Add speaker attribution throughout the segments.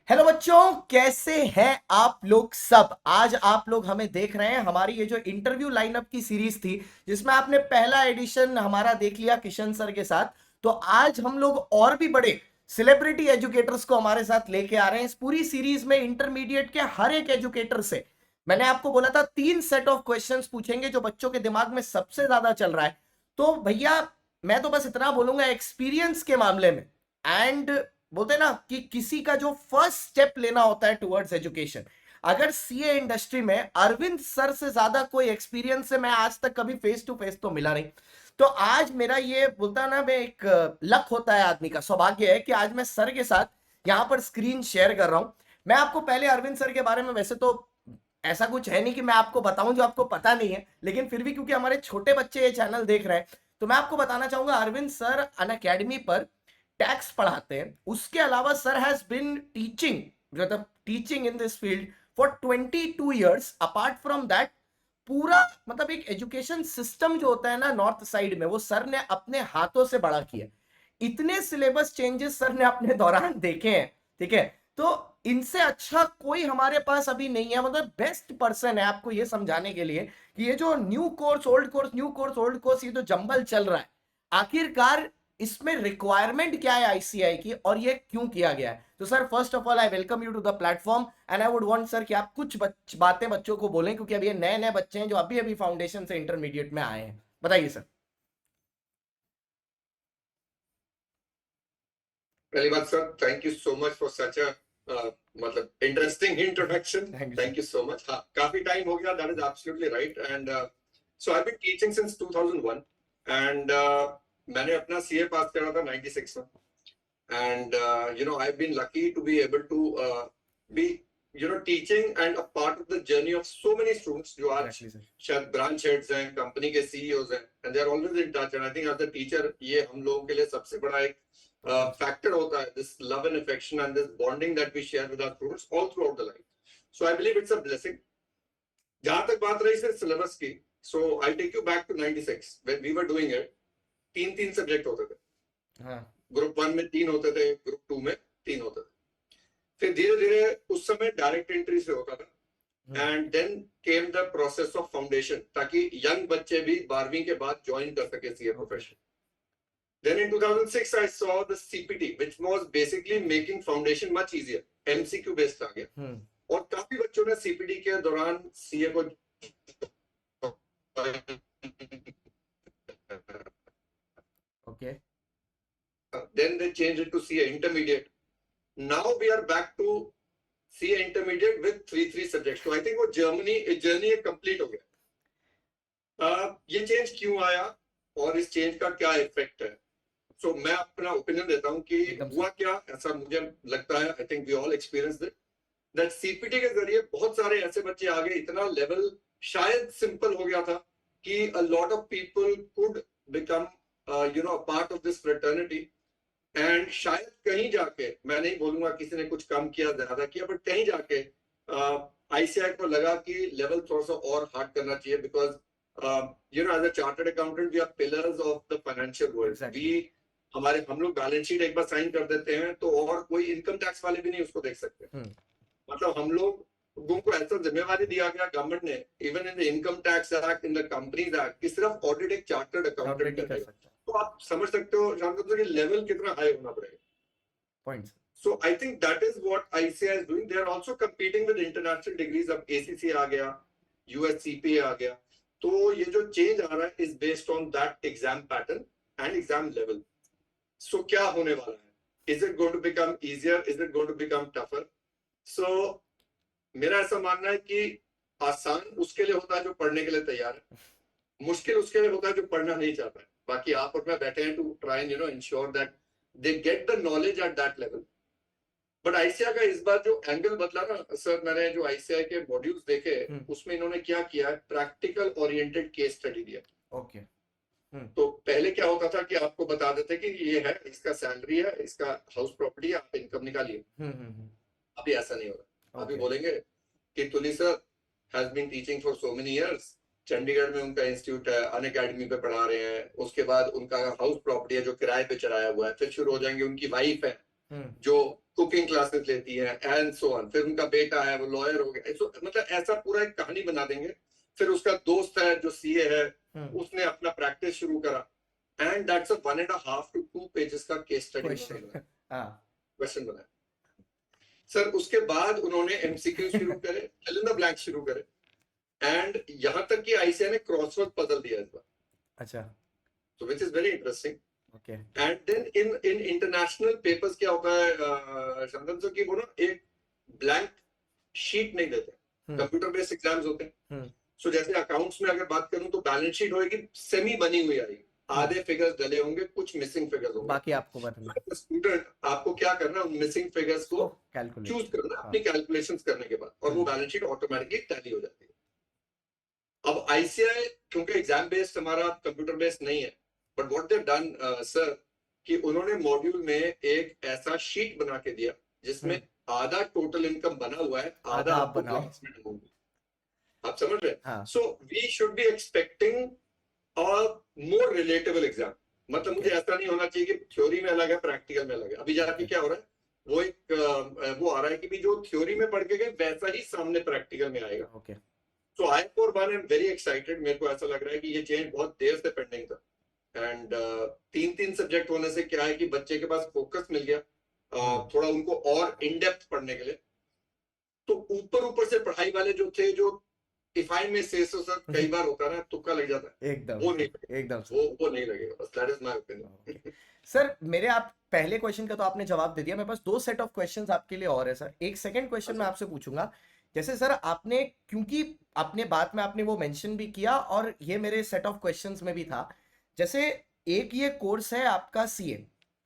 Speaker 1: Hello बच्चों, कैसे हैं आप लोग सब। आज आप लोग हमें देख रहे हैं हमारी ये जो इंटरव्यू लाइनअप की सीरीज थी, जिसमें आपने पहला एडिशन हमारा देख लिया किशन सर के साथ। तो आज हम लोग और भी बड़े सेलिब्रिटी एजुकेटर्स को हमारे साथ लेके आ रहे हैं। इस पूरी सीरीज में इंटरमीडिएट के हर एक एजुकेटर से मैंने आपको बोला था 3 सेट ऑफ क्वेश्चंस पूछेंगे जो बच्चों के दिमाग में सबसे ज्यादा चल रहा है। तो भैया, मैं तो बस इतना बोलूंगा एक्सपीरियंस के मामले में, एंड बोलते हैं ना कि किसी का जो फर्स्ट स्टेप लेना होता है टुवर्ड्स एजुकेशन, अगर सीए इंडस्ट्री में अरविंद सर से ज्यादा कोई एक्सपीरियंस से मैं आज तक कभी फेस टू फेस तो मिला नहीं। तो आज मेरा ये बोलता ना, मैं एक लक होता है आदमी का, सौभाग्य है कि आज मैं सर के साथ यहां पर स्क्रीन शेयर कर रहा हूं। मैं आपको पहले अरविंद सर के बारे में, वैसे तो ऐसा कुछ है नहीं कि मैं आपको बताऊं जो आपको पता नहीं है, लेकिन फिर भी क्योंकि हमारे छोटे बच्चे ये चैनल देख रहे हैं, तो मैं आपको बताना चाहूंगा अरविंद सर अन अकेडमी पर टैक्स पढ़ाते हैं। उसके अलावा सर हैज बिन टीचिंग, मतलब teaching in this field for 22 years। Apart from that, पूरा मतलब एक एजुकेशन सिस्टम जो होता है ना नॉर्थ साइड में, वो सर ने अपने हाथों से बड़ा किया। इतने सिलेबस चेंजेस सर ने अपने दौरान देखे हैं, ठीक है। तो इनसे अच्छा कोई हमारे पास अभी नहीं है, मतलब बेस्ट पर्सन है आपको ये समझाने के लिए कि ये जो new course old course, new course old course, ये जो जंबल चल रहा है, आखिरकार इसमें रिक्वायरमेंट क्या है आईसीआई की और ये क्यों किया गया है। तो sir, first of all I welcome you to the platform, and I would want sir कि आप कुछ बातें बच्चों को बोलें, क्योंकि अभी ये नए नए बच्चे हैं जो अभी अभी फाउंडेशन से इंटरमीडिएट में आए हैं। बताइए सर।
Speaker 2: पहली बात sir, thank you so much for such a मतलब interesting introduction.
Speaker 1: Thank you sir.
Speaker 2: Thank you so much. हाँ, काफी टाइम हो गया, that is absolutely right. And so I been teaching since 2001 and मैंने अपना सीए पास करा था 96 में। And you know I been lucky to be able to be teaching and a part of the journey of so many students जो आज
Speaker 1: Exactly, sir.
Speaker 2: शायद branch heads हैं, company के सीईओज हैं, and they are always in touch. And I think as a teacher ये हम लोगों के लिए सबसे बड़ा एक factor hota hai, this love and affection and this bonding that we share with our students all throughout the life. So I believe it's a blessing. जहां तक बात रही सर सिलेबस की, so I'll take you back to 96 when we were doing it. तीन तीन subject होते थे।
Speaker 1: हाँ।
Speaker 2: ग्रुप 1 में 3 होते थे, ग्रुप 2 में 3 होते थे। फिर धीरे धीरे उस समय डायरेक्ट एंट्री से होता था, and then came the process of foundation, ताकि यंग बच्चे भी 12वीं के बाद ज्वाइन कर सके CA profession. Then in 2006, I saw the CPT, which was basically making foundation much easier. MCQ based आ गया, और काफी बच्चों ने CPT के दौरान CA को
Speaker 1: Okay.
Speaker 2: then they changed it to CA intermediate. Now we are back to CA intermediate with 3 subjects. So I think वो journey complete हो गया। ये चेंज क्यों आया और इस चेंज का क्या इफेक्ट है? सो मैं अपना ओपिनियन देता हूं कि हुआ क्या, ऐसा मुझे लगता है, I think we all experience that CPT के जरिए बहुत सारे ऐसे बच्चे आ गए, इतना लेवल शायद सिंपल हो गया था कि a lot of people could become part of this fraternity. And शायद कहीं जाके, मैं नहीं बोलूंगा किसी ने कुछ कम किया ज्यादा किया, बट कहीं जाके आईसीआई को लगा कि लेवल थोड़ा सा और हार्ड करना चाहिए, because as a chartered accountant we are pillars of the financial world. हम लोग बैलेंस शीट एक बार साइन कर देते हैं तो और कोई इनकम टैक्स वाले भी नहीं उसको देख सकते। मतलब हम लोगों को ऐसा जिम्मेवारी दिया गया गवर्नमेंट ने, even in the income tax act, in the companies act, कि सिर्फ ऑडिट एक चार्टर्ड अकाउंटेंट कर सकता है। तो आप समझ सकते हो कि लेवल कितना हाई होना पड़ेगा। Points. So I think that is what ICAI is doing. They are also competing with international degrees. अब ACCA आ गया, USCPA आ गया, तो ये जो चेंज आ रहा है is based on that exam pattern and exam level. So क्या होने वाला है? Is it going to become easier? Is it going to become tougher? So मेरा ऐसा मानना है कि आसान उसके लिए होता है जो पढ़ने के लिए तैयार है, मुश्किल उसके लिए होता है जो पढ़ना नहीं चाहता है। बाकी आप और मैं बैठे हैं to try and ensure that they get the knowledge at that level. But ICI का इस बार जो एंगल बदला ना सर, मैंने जो आईसीआई के मॉड्यूल्स देखे उसमें इन्होंने क्या किया है, प्रैक्टिकल ओरिएंटेड केस स्टडी दिया। ओके। तो पहले क्या होता था कि आपको बता देते कि ये है, इसका सैलरी है, इसका हाउस प्रॉपर्टी है, आप इनकम निकालिए। अभी ऐसा नहीं हो रहा। अभी बोलेंगे कि Tuli sir has been teaching for so many years, Chandigarh में उनका इंस्टीट्यूट है, अन अकेडमी पे पढ़ा रहे हैं, उसके बाद उनका हाउस प्रॉपर्टी है जो किराए पे चढ़ाया हुआ है, फिर शुरू हो जाएंगे उनकी वाइफ है जो कुकिंग क्लासेस लेती है एंड सो ऑन, फिर उनका बेटा है वो लॉयर हो गया, so, मतलब ऐसा पूरा एक कहानी बना देंगे। फिर उसका दोस्त है जो सीए है, उसने अपना प्रैक्टिस शुरू करा, and that's a 1.5 to 2 pages का केस स्टडी क्वेश्चन बनाया। सर उसके बाद उन्होंने एमसीक्यू शुरू करे, फिल इन द ब्लैंक शुरू करे, एंड यहां तक कि आईसीआई ने क्रॉसवर्ड पजल दिया इस बार।
Speaker 1: अच्छा,
Speaker 2: so which is very interesting.
Speaker 1: Okay,
Speaker 2: And then in international papers क्या होता है शंतन सर, कि वो ना एक ब्लैंक शीट नहीं देते, कंप्यूटर बेस्ड एग्जाम्स होते हैं। सो जैसे अकाउंट्स में अगर बात करूं तो बैलेंस शीट होगी सेमी बनी हुई आएगी, आधे फिगर्स डले होंगे, कुछ मिसिंग फिगर्स होंगे,
Speaker 1: बाकी आपको भरना,
Speaker 2: स्टूडेंट आपको क्या करना है, उन मिसिंग फिगर्स को
Speaker 1: कैलकुलेट
Speaker 2: चूज करना अपनी कैलकुलेशंस करने के बाद, और वो बैलेंस शीट ऑटोमेटिकली टैली हो जाती है। अब आईसीआई क्योंकि एग्जाम बेस्ड हमारा कंप्यूटर बेस्ड नहीं है, but what they done sir कि उन्होंने मॉड्यूल में एक ऐसा शीट बना के दिया जिसमें आधा टोटल इनकम बना हुआ है, आधा आपको क्लास में होगी। आप समझ रहे? So we should be expecting a more relatable exam. मतलब मुझे ऐसा नहीं होना चाहिए कि थ्योरी में अलग है प्रैक्टिकल में अलग है। अभी जाके क्या हो रहा है, वो एक वो आ रहा है कि भी जो थ्योरी में पढ़ के गए वैसा ही सामने प्रैक्टिकल में आएगा।
Speaker 1: Okay,
Speaker 2: so I for one am very excited. मेरे को ऐसा लग रहा है कि ये चेंज बहुत देर से पेंडिंग था, एंड 3 सब्जेक्ट होने से क्या है कि बच्चे के पास फोकस मिल गया, थोड़ा उनको और इन डेप्थ पढ़ने के लिए। तो ऊपर से पढ़ाई वाले जो थे, जो इफ आई में से सो सर कई बार होता है ना, तुक्का लग जाता है,
Speaker 1: एकदम
Speaker 2: वो नहीं,
Speaker 1: एकदम
Speaker 2: वो नहीं लगेगा, बस that is my opinion.
Speaker 1: Sir मेरे आप पहले क्वेश्चन का तो आपने जवाब दे दिया, मेरे पास 2 सेट ऑफ क्वेश्चंस आपके लिए और है सर। एक सेकंड क्वेश्चन मैं आपसे पूछूंगा, जैसे सर आपने, क्योंकि अपने बात में आपने वो मेंशन भी किया और ये मेरे सेट ऑफ क्वेश्चंस में भी था, जैसे एक ये कोर्स है आपका सीए,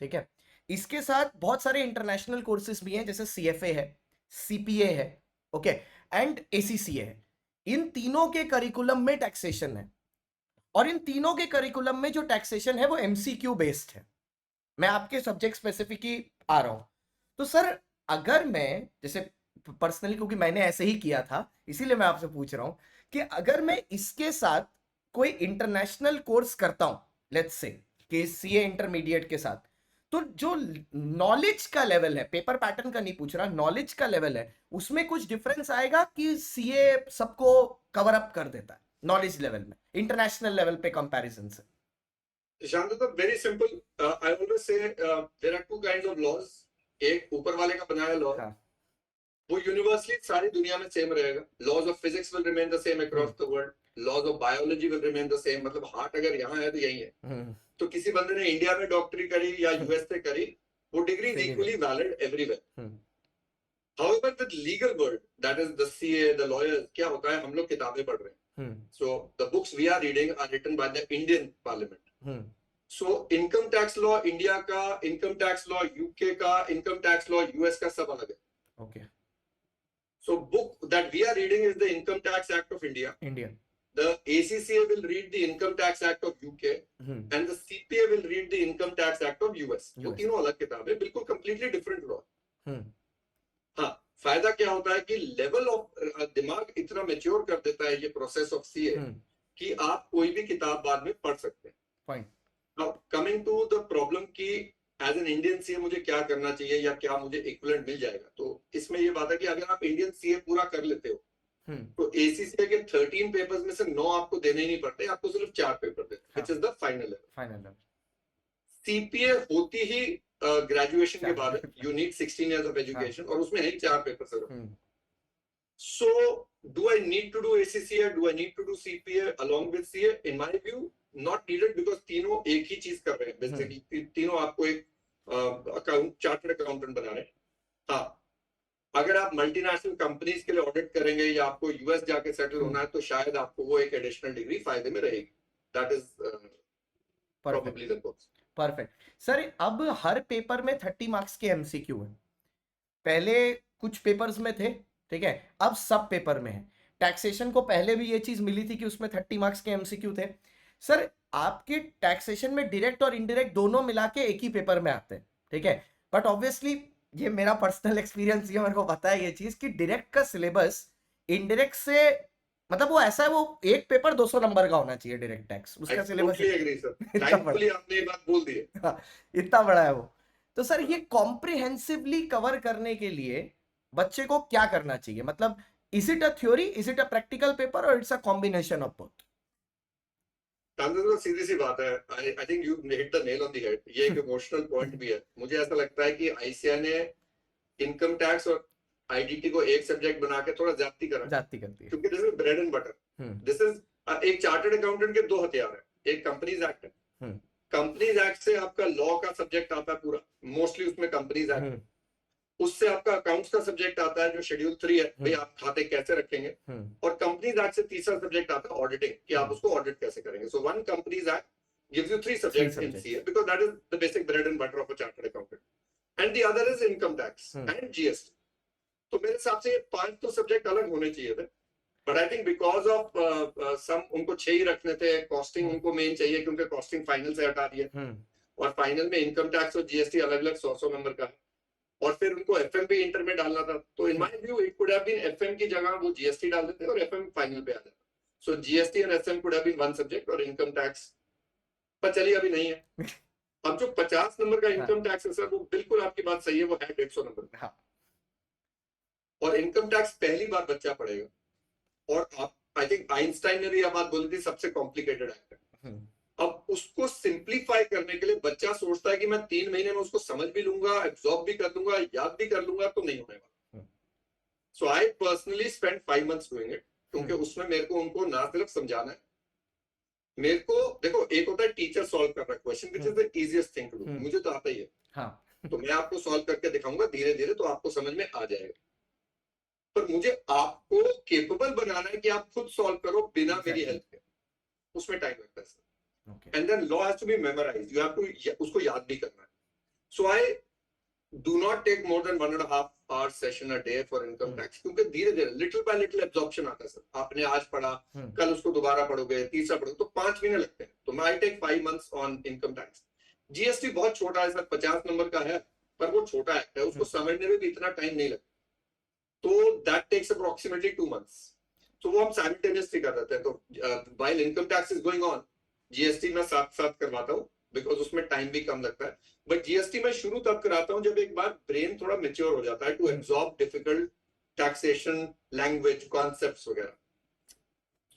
Speaker 1: ठीक है, इसके साथ बहुत सारे इंटरनेशनल कोर्सेज भी हैं, जैसे सीएफए है, सीपीए है, ओके, एंड एसीसीए है। इन तीनों के करिकुलम में टैक्सेशन है, और इन तीनों के करिकुलम में जो टैक्सेशन है वो एमसीक्यू बेस्ड है। मैं आपके सब्जेक्ट स्पेसिफिक ही आ रहा हूं, तो सर अगर मैं जैसे पर्सनली, क्योंकि मैंने ऐसे ही किया था इसीलिए मैं आपसे पूछ रहा हूं कि अगर मैं इसके साथ कोई इंटरनेशनल कोर्स करता हूं, लेट्स से कि सीए इंटरमीडिएट के साथ, तो जो नॉलेज का लेवल है, पेपर पैटर्न का नहीं पूछ रहा, नॉलेज का लेवल है, उसमें कुछ डिफरेंस आएगा कि सीए सबको कवर अप कर देता है नॉलेज लेवल में इंटरनेशनल लेवल पे कंपैरिजन से?
Speaker 2: शांत, very simple, I always say there are 2 kinds of laws. एक ऊपर वाले का बनाया लॉ, वो यूनिवर्सली सारी दुनिया में सेम रहेगा। Laws of physics will remain the same across the world, laws of biology will remain the same. मतलब हार्ट अगर यहाँ है तो यही है। तो किसी बंदे ने इंडिया में डॉक्टरी करी या यूएस से करी, वो degree is equally valid everywhere. However the legal world, that is the CA, the lawyers, क्या होता है, हम लोग किताबें पढ़ रहे हैं। So the books we are reading are written by the Indian Parliament. So income tax law India का, इनकम टैक्स लॉ यूके का, इनकम टैक्स लॉ यूएस का, सब अलग है।
Speaker 1: Okay,
Speaker 2: so book that we are reading is the Income Tax Act of India. The ACCA will read the Income Tax Act of UK, and the CPA will read the Income Tax Act of US. वो तीनों अलग किताबें, बिल्कुल completely different law. हाँ, फायदा क्या होता है कि लेवल ऑफ दिमाग इतना मैच्योर कर देता है ये प्रोसेस ऑफ सीए कि आप कोई भी किताब बाद में पढ़ सकते हैं। Fine. Now coming to the problem की एज एन इंडियन सीए मुझे क्या करना चाहिए या क्या मुझे इक्विवेलेंट मिल जाएगा, तो इसमें ये बात है कि अगर आप इंडियन सीए पूरा कर लेते हो तो एसीसीए के 13 पेपर्स में से 9 आपको देने ही नहीं पड़ते, आपको सिर्फ 4 पेपर देते, which is the final level. CPA होती ही ग्रेजुएशन के बाद, you need 16 years of education, और उसमें है 4 पेपर सिर्फ। So do I need to do ACCA, do I need to do CPA along with CA? In my view not needed, because तीनों एक ही चीज कर रहे हैं बेसिकली। तीनों आपको एक चार्टर्ड अकाउंटेंट बना रहे हैं। हाँ, अगर आप मल्टीनेशनल कंपनीज के लिए ऑडिट करेंगे या आपको यूएस जाके सेटल होना है, तो शायद आपको वो एक एडिशनल डिग्री फायदे में रहेगी। That is probably the course. Perfect
Speaker 1: sir. अब हर पेपर में 30 मार्क्स के एमसीक्यू है, पहले कुछ पेपर्स में थे, ठीक है, अब सब पेपर में है। टैक्सेशन को पहले भी ये चीज मिली थी कि उसमें 30 मार्क्स के एमसीक्यू थे। सर आपके टैक्सेशन में डायरेक्ट और इनडायरेक्ट दोनों मिला के एक ही पेपर में आते हैं, ठीक है, बट ऑब्वियसली ये मेरा पर्सनल एक्सपीरियंस, ये मेरे को पता है ये चीज कि डायरेक्ट का सिलेबस इनडायरेक्ट से, मतलब वो ऐसा है, वो एक पेपर 200 नंबर का होना चाहिए डायरेक्ट टैक्स, उसका सिलेबस
Speaker 2: आपने ये बात बोल दी है।
Speaker 1: इतना बड़ा है वो। तो सर ये कॉम्प्रिहेंसिवली कवर करने के लिए बच्चे को क्या करना चाहिए? मतलब is it a theory, is it a practical paper, और it's a combination of both?
Speaker 2: तो सीधी सी बात है, I think you hit the nail on the head. ये एक इमोशनल पॉइंट भी है। मुझे ऐसा लगता है कि आईसीएआई ने इनकम टैक्स और आईडीटी को एक सब्जेक्ट बना के थोड़ा ज्यादती करा,
Speaker 1: जाती करती है।
Speaker 2: क्योंकि this is bread and butter. This is एक चार्टर्ड अकाउंटेंट के दो हथियार है, एक कंपनीज एक्ट है। कंपनीज एक्ट से आपका लॉ का सब्जेक्ट आता है पूरा, मोस्टली उसमें कंपनीज एक्ट। उससे आपका अकाउंट्स का सब्जेक्ट आता है जो शेड्यूल 3 है, भाई आप खाते कैसे रखेंगे। और कंपनीज एक्ट से तीसरा सब्जेक्ट आता है ऑडिटिंग, कि आप उसको ऑडिट कैसे करेंगे। So one companies act gives you three subjects in CA, because that is the basic bread and butter of a chartered accountant. And the other is income tax and GST. तो मेरे हिसाब से ये 5 तो subject अलग होने चाहिए थे, but I think because of some उनको 6 ही रखने थे। कॉस्टिंग उनको मेन चाहिए, क्योंकि कॉस्टिंग फाइनल से हटा रही है, और फाइनल में इनकम टैक्स और जीएसटी अलग अलग 100 नंबर का है, और फिर उनको एफएम भी इंटर में डालना था। तो in my view it could have been FM की जगह वो जीएसटी डाल देते और एफएम फाइनल पे आ जाता। So GST and FM could have been one subject, और इनकम टैक्स पर चलिए अभी नहीं है। अब जो 50 नंबर का इनकम टैक्स है सर, वो बिल्कुल आपकी बात सही है, वो है 150 नंबर। और इनकम टैक्स पहली बार बच्चा पढ़ेगा, और आप आई थिंक आइंस्टाइन ने भी यह बात बोली थी, सबसे कॉम्प्लिकेटेड एक्ट है। अब उसको सिंप्लीफाई करने के लिए बच्चा सोचता है कि मैं 3 महीने में उसको समझ भी लूंगा, एब्जॉर्ब भी कर लूंगा, याद भी कर लूंगा, तो नहीं होने वाला। So I personally spend 5 months doing it, क्योंकि उसमें मेरे को उनको ना सिर्फ समझाना है, मेरे को देखो, एक होता है टीचर सॉल्व कर रहा है question, which is the easiest thing to do, मुझे तो आता ही है। हाँ। तो मैं आपको सॉल्व करके दिखाऊंगा धीरे धीरे, तो आपको समझ में आ जाएगा। पर मुझे आपको केपेबल बनाना है कि आप खुद सॉल्व करो बिना मेरी हेल्प के, उसमें टाइम लगता है sir. And then law has to be memorised, you have to उसको याद भी करना है। सो आई do not take more than 1.5 hour session a day for income tax, क्योंकि धीरे धीरे लिटिल बाय लिटिल एब्जॉर्प्शन आता है सर। आपने आज पढ़ा, कल उसको दोबारा पढ़ोगे, तीसरा पढ़ोगे, तो 5 महीने लगते हैं। तो I take 5 months on income tax. GST बहुत छोटा है सर, 50 नंबर का है, पर वो छोटा एक्ट है, उसको समझने में भी इतना टाइम नहीं लगता। तो दैट टेक्स अप्रोक्सीमेटली 2 months। तो वो हम साइमल्टेनियसली कर देते हैं। तो while income tax is going on, GST में साथ साथ करवाता हूँ, बिकॉज उसमें टाइम भी कम लगता है। बट जीएसटी में शुरू तब कराता हूं जब एक बार ब्रेन थोड़ा मेच्योर हो जाता है to absorb difficult taxation, language, concepts वगैरह।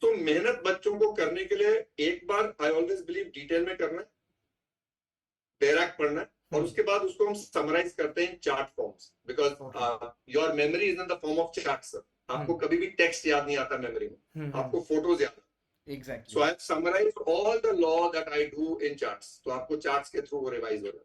Speaker 2: तो मेहनत बच्चों को करने के लिए एक बार आई ऑलवेज बिलीव डिटेल में करना है, बैराक पढ़ना है, और उसके बाद उसको हम समराइज करते हैं chart forms, because your memory is in the form of chart sir. आपको कभी भी टेक्स्ट याद नहीं आता मेमोरी में, आपको फोटोज याद। Exactly. So I have summarized all the law that I do in charts. तो आपको चार्ट्स के थ्रू वो रिवाइज हो रहा है,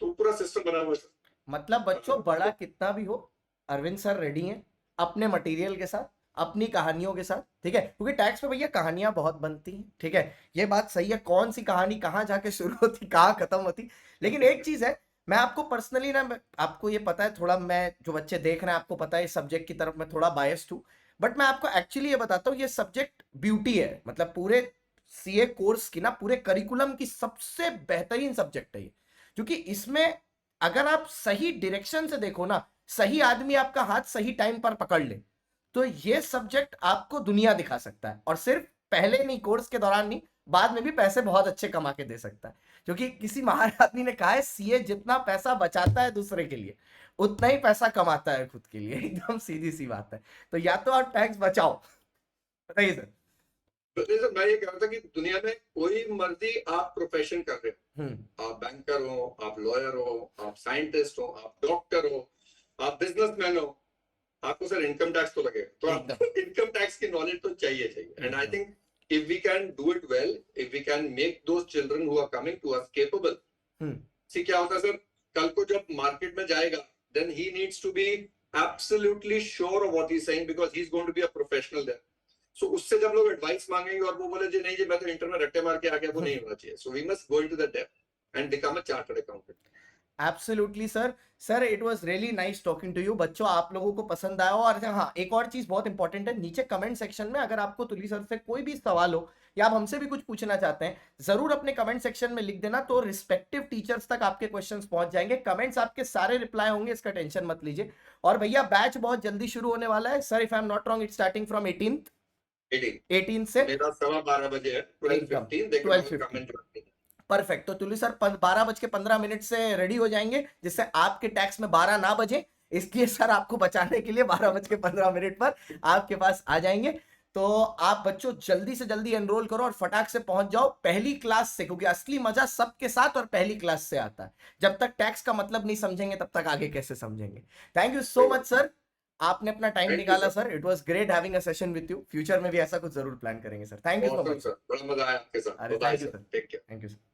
Speaker 2: तो पूरा सिस्टम बना हुआ है। मतलब बच्चों बड़ा कितना भी हो, अरविंद सर रेडी हैं अपने मटेरियल के साथ, अपनी कहानियों के साथ, ठीक है? क्योंकि टैक्स पे भैया कहानियां बहुत बनती हैं, ठीक है? ये बात सही है, कौन सी कहानी कहाँ जाके शुरू होती, कहाँ खत्म होती। लेकिन एक चीज है, मैं आपको पर्सनली ना, आपको ये पता है थोड़ा, मैं जो बच्चे देख रहे हैं आपको पता है इस सब्जेक्ट की तरफ मैं थोड़ा बायस्ड हूँ, बट मैं आपको एक्चुअली ये बताता हूँ, ये सब्जेक्ट ब्यूटी है। मतलब पूरे सीए कोर्स की ना, पूरे करिकुलम की सबसे बेहतरीन सब्जेक्ट है ये, क्योंकि इसमें अगर आप सही डायरेक्शन से देखो ना, सही आदमी आपका हाथ सही टाइम पर पकड़ ले, तो ये सब्जेक्ट आपको दुनिया दिखा सकता है। और सिर्फ पहले नहीं, कोर्स के दौरान नहीं, बाद में भी पैसे बहुत अच्छे कमा के दे सकता है। क्योंकि किसी महान आदमी ने कहा है, सीए जितना पैसा बचाता है दूसरे के लिए, उतना ही पैसा कमाता है खुद के लिए। एकदम सीधी सी बात है। तो या तो आप टैक्स बचाओ। बताइए सर। सर मैं ये कह रहा था कि दुनिया में कोई मर्जी आप प्रोफेशन कर रहे हो, आप बैंकर हो, आप लॉयर हो, आप साइंटिस्ट हो, आप डॉक्टर हो, आप बिजनेसमैन हो, आपको सर इनकम टैक्स तो लगेगा। तो आपको इनकम टैक्स की नॉलेज तो चाहिए। And I think if we can do it well, if we can make those children who are coming to us capable, see क्या होता है सर, कल को जब मार्केट में जाएगा, then he needs to be absolutely sure of what he's saying, because he's going to be a professional there. So उससे जब लोग एडवाइस मांगेंगे और वो बोले जी नहीं जी मैं तो इंटर में रट्टे मार के आ गया, वो नहीं होना चाहिए। So we must go into the depth and become a chartered accountant. Absolutely sir. Sir it was really nice talking to you. बच्चों आप लोगों को पसंद आया हो। और हाँ, एक और चीज बहुत इंपॉर्टेंट है, नीचे कमेंट सेक्शन में अगर आपको तुली सर से कोई भी सवाल हो या आप हमसे भी कुछ पूछना चाहते हैं, जरूर अपने कमेंट सेक्शन में लिख देना, तो रिस्पेक्टिव टीचर्स तक आपके क्वेश्चंस पहुंच जाएंगे। कमेंट्स आपके सारे रिप्लाई होंगे, इसका टेंशन मत लीजिए। और भैया बैच बहुत जल्दी शुरू होने वाला है sir, if I am not wrong, it starting from 18 से मेरा 12:15 बजे है, 12:15
Speaker 1: परफेक्ट। तो तुलू सर 12:15 से रेडी हो जाएंगे, जिससे आपके टैक्स में 12 ना बजे, इसलिए सर आपको बचाने के लिए 12:15 पर आपके पास आ जाएंगे। तो आप बच्चों जल्दी से जल्दी एनरोल करो और फटाक से पहुंच जाओ पहली क्लास से, क्योंकि असली मजा सबके साथ और पहली क्लास से आता है। जब तक टैक्स का मतलब नहीं समझेंगे तब तक आगे कैसे समझेंगे। Thank you so much sir, आपने अपना टाइम
Speaker 2: Thank you,
Speaker 1: निकाला
Speaker 2: sir.
Speaker 1: Sir. It was great having a session with you. Future में भी ऐसा कुछ जरूर प्लान करेंगे sir. Thank you so
Speaker 2: Awesome,
Speaker 1: much.
Speaker 2: sir. बड़ा मजा आया आपके साथ।
Speaker 1: अरे
Speaker 2: Bye-bye,
Speaker 1: thank you
Speaker 2: sir.
Speaker 1: Sir,
Speaker 2: Take care.
Speaker 1: Thank you sir.